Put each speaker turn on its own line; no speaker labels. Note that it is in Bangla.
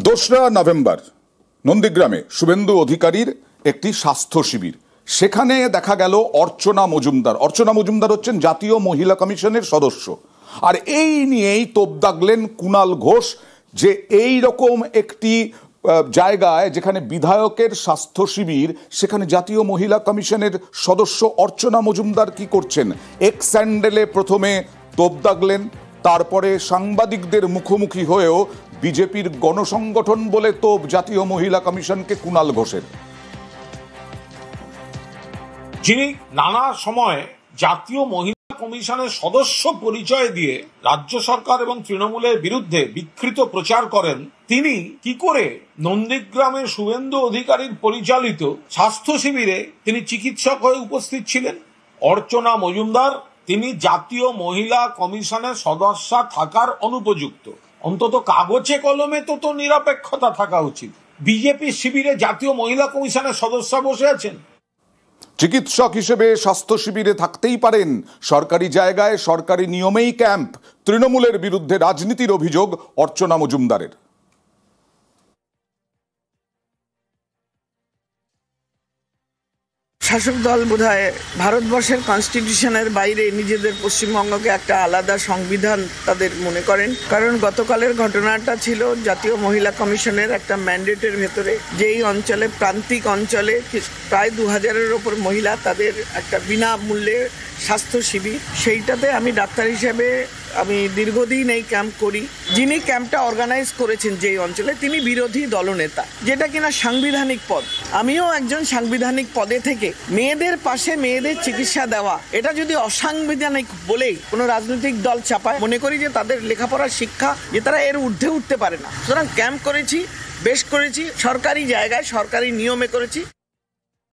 2রা নভেম্বর নন্দীগ্রামে শুভেন্দু অধিকারীর একটি স্বাস্থ্য শিবির। সেখানে দেখা গেল অর্চনা মজুমদার হচ্ছেন জাতীয় মহিলা কমিশনের সদস্য। আর এই নিয়েই তোপ দাগলেন কুণাল ঘোষ যে এই রকম একটি জায়গায় যেখানে বিধায়কের স্বাস্থ্য শিবির, সেখানে জাতীয় মহিলা কমিশনের সদস্য অর্চনা মজুমদার কি করছেন। এক স্যান্ডেলে প্রথমে তোপ দাগলেন, তারপরে সাংবাদিকদের মুখোমুখি হয়েও বিজেপির গণসংগঠন বলে তোপ জাতীয় মহিলা কমিশনকে কুণাল ঘোষের,
যিনি নানা সময় জাতীয় মহিলা কমিশনের সদস্য পরিচয় দিয়ে রাজ্য সরকার এবং তৃণমূলের বিরুদ্ধে বিকৃত প্রচার করেন। তিনি কি করে নন্দীগ্রামের শুভেন্দু অধিকারীর পরিচালিত স্বাস্থ্য শিবিরে তিনি চিকিৎসক হয়ে উপস্থিত ছিলেন? অর্চনা মজুমদার তিনি জাতীয় মহিলা কমিশনের সদস্য থাকার অনুপযুক্ত। অন্তত কাগজে কলমে তো নিরপেক্ষতা থাকা উচিত। বিজেপি শিবিরে জাতীয় মহিলা কমিশনের সদস্য বসে আছেন।
চিকিৎসক হিসেবে স্বাস্থ্য শিবিরে থাকতেই পারেন, সরকারি জায়গায় সরকারি নিয়মেই ক্যাম্প। তৃণমূলের বিরুদ্ধে রাজনীতির অভিযোগ অর্চনা মজুমদারের।
শাসক দল বোধহয় ভারতবর্ষের কনস্টিটিউশনের বাইরে নিজেদের পশ্চিমবঙ্গকে একটা আলাদা সংবিধান তাদের মনে করেন। কারণ গতকালের ঘটনাটা ছিল জাতীয় মহিলা কমিশনের একটা ম্যান্ডেটের ভেতরে, যেই অঞ্চলে প্রান্তিক অঞ্চলে প্রায় 2000-এর ওপর মহিলা তাদের একটা বিনামূল্যে স্বাস্থ্য শিবির, সেইটাতে আমি ডাক্তার হিসেবে আমি দীর্ঘদিন এই ক্যাম্প করি। যিনি ক্যাম্পটা অর্গানাইজ করেছেন যেই অঞ্চলে, তিনি বিরোধী দলনেতা, যেটা কিনা সাংবিধানিক পদ। আমিও একজন সাংবিধানিক পদে থেকে মেয়েদের পাশে মেয়েদের চিকিৎসা দেওয়া, এটা যদি অসাংবিধানিক বলেই কোনো রাজনৈতিক দল চাপায়, মনে করি যে তাদের লেখাপড়ার শিক্ষা যে তারা এর ঊর্ধ্বে উঠতে পারে না। সুতরাং ক্যাম্প করেছি, বেশ করেছি, সরকারি জায়গায় সরকারি নিয়মে করেছি।